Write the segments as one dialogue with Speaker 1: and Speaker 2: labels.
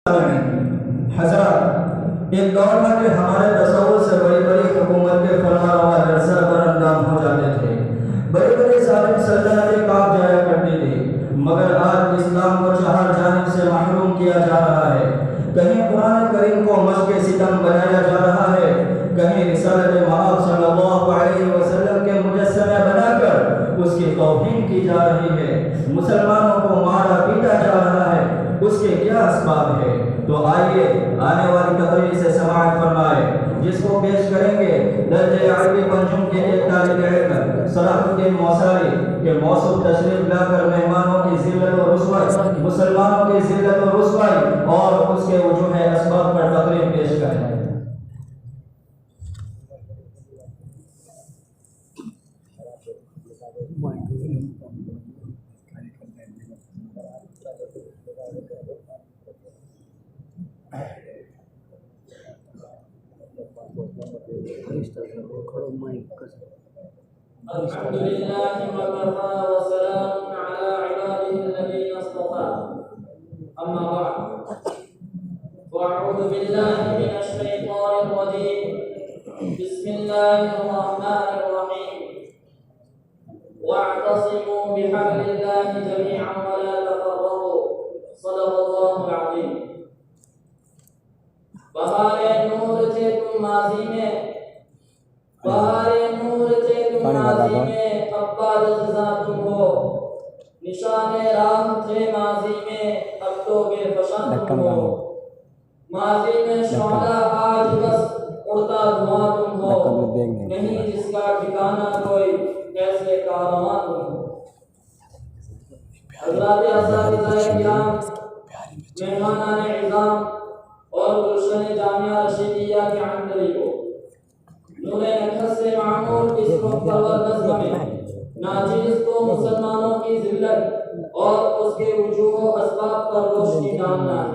Speaker 1: حضرات، ایک دور تھا کہ ہمارے تصور سے بڑی بڑی حکومت کے فرما روا درسل پر اندام ہو جاتے تھے، بڑی بڑی ظالم سلطنتیں کاپ جایا کرتی تھی، مگر آج اسلام کو چہار جانب سے محروم کیا جا رہا ہے۔ کہیں قرآن کریم کو مشق ستم بنایا جا رہا ہے، کہیں رسالت مآب صلی اللہ علیہ وسلم کے مجسمے بنا کر اس کی توہین کی جا رہی ہے، مسلمانوں کو مارا پیٹا جا رہا ہے۔ اس کے کیا اسباب ہے؟ تو آئیے آنے والی تقریر سے سماعت فرمائے، جس کو پیش کریں گے درجہ عربی پنجم کے ایک طالب علم صلاح الدین موساری کے موصوف تشریف لا کر مہمانوں کی ذلت و رسوائی، مسلمانوں کی ذلت و رسوائی اور اس کے وجوہ اسباب پر تقریر پیش کریں۔
Speaker 2: الحمد لله وكفى وسلام على عباده الذين اصطفى أما بعد فأعوذ بالله من الشيطان الرجيم بسم الله الرحمن الرحيم واعتصموا بحبل الله جميعا ولا تفرقوا صدق الله العظيم۔ بہار نور تھے تم ماضی میں، بہار نور تھے تم ماضی میں، اب بعد خزاں تم ہو، نشان راہ تھے ماضی میں، اب تو بے فشاں تم ہو، ماضی میں شعلہ آج بس اڑتا دھواں تم ہو، نہیں جس کا ٹھکانہ کوئی ایسے کارواں تم ہو۔ حضرات اساتذہ کرام، مہمانان اعظام اور گلشن جامعہ رشیدیہ کے عنقریب کو نور نکھت سے معمول اس پرور نظم میں ناچیز کو مسلمانوں کی ذلت اور اس کے وجوہ و اسباب پر روشنی ڈالنا ہے۔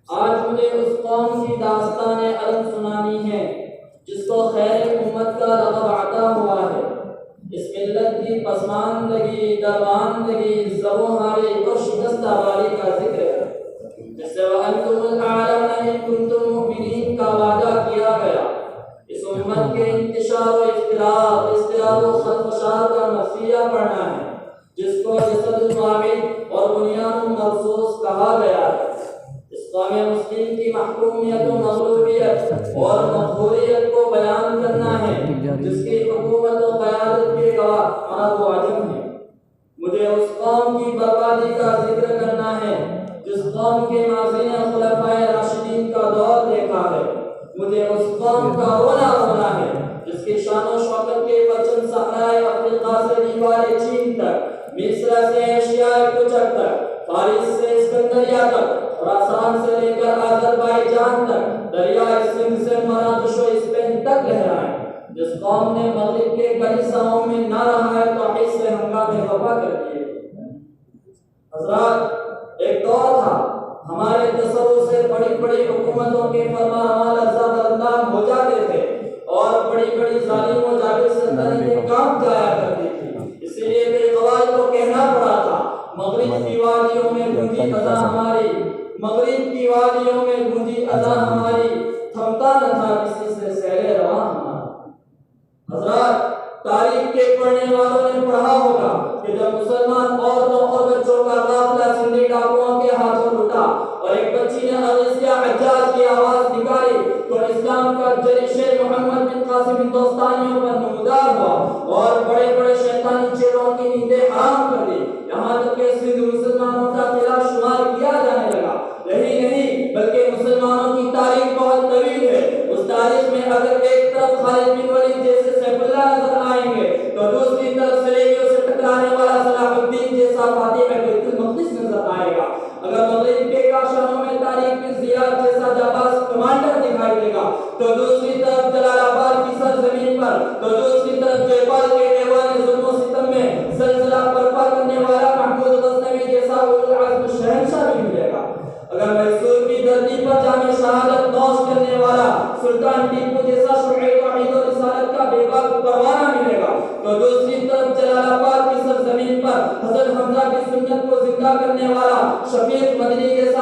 Speaker 2: آج مجھے اس قوم کی داستان علم سنانی ہے جس کو خیر امت کا لقب عطا ہوا ہے۔ اس ملت کی پسماندگی، درماندگی، زبونہاری اور شکست آواری کا ذکر ہے، جس سے وَأَنْتُمُ الْأَعْلَوْنَ إِن كُنتُم مُؤْمِنِينَ کا وعدہ کیا گیا۔ اس امت کے انتشار و اضطراب و خلفشار کا مرثیہ پڑھنا ہے، جس کو جسد الواحد اور بنیان المرصوص کہا گیا ہے۔ اس قوم مسلم کی محکومیت و مغلوبیت اور مقبولیت کو بیان کرنا ہے، جس کی حکومت و قیادت کے گواہ عرب و عجم ہیں۔ مجھے اس قوم کی بربادی کا ذکر کرنا ہے جس قوم کے ماضی نے خلفائے راشدین کا دور دیکھا ہے۔ مجھے اس قوم کا رونا ہونا ہے جس کی شان و شوکت کے پرچم صحرائے افریقہ سے دیوار چین تک، مصر سے ایشیائے کوچک تک، فارس سے اسکندریہ تک، خراسان سے لے کر آذربائیجان تک، دریائے سندھ سے مراکش و اسپین تک لہرائیں۔ جس قوم نے مغرب کے کلیساؤں میں نہ رہا توحید سے ہنگامے وفا کر دیے۔ حضرات، ایک دور تھا ہمارے تصور سے بڑی بڑی حکومتوں کے فرما روا لرزہ برندام ہو جاتے تھے اور بڑی بڑی ظالم و جابر سلطنتیں کام جایا کرتی تھی۔ اسی لیے میرے قوال کو کہنا پڑا تھا، مغرب کی وادیوں میں گونجی اذان ہماری، مغرب کی وادیوں میں گونجی اذان ہماری، تھمتا نہ تھا کسی سے سیل رواں ہمارا۔ حضرات، تاریخ کے پڑھنے والوں نے پڑھا ہوگا کہ جب مسلمان عورتوں اور بچوں کا قافلہ سندھی ڈاکوؤں کے ہاتھوں لٹا اور ایک بچی نے عزیزیہ حجاج کی آواز نکالی تو اسلام کا جریش محمد بن قاسم ہندوستانیوں پر نمودار ہوا اور بڑے بڑے شیطانی چیڑوں کی نیندیں حرام کر دی، یہاں تک کہ سندھ مسلمانوں کا قلعہ شمار کیا جانے لگا۔ یہی نہیں بلکہ مسلمانوں کی تاریخ بہت طویل ہے۔ اس تاریخ میں اگر ایک طرف خالد بن ولید جیسے سیف اللہ نظر آئیں گے تو دوسری طرف سلیمیوں سے ٹکرانے والا صلاح الدین جیسا فاتح بیت المقدس نظر آئے گا۔ اگر مغرب کے کاشانوں میں طارق بن زیاد جیسا جاباز کمانڈر دکھائی دے گا تو دوسری طرف جلال آباد کی سرزمین پر، تو دوسری طرف جے پال کے ایوان ظلم و ستم میں زلزلہ برپا کرنے والا محمود غزنوی جیسا اولو العزم شہنشاہ بھی ملے گا۔ اگر میسور کی دھرتی پر جامع شہادت نوش کرنے والا سلطان ٹیپو جیسا شمع توحید و رسالت کا بے باک پروانہ ملے گا تو دوسری طرف جلال آباد کی سرزمین پر حضرت حمزہ کی سنت کو زندہ کرنے والا شفیق مدنی جیسا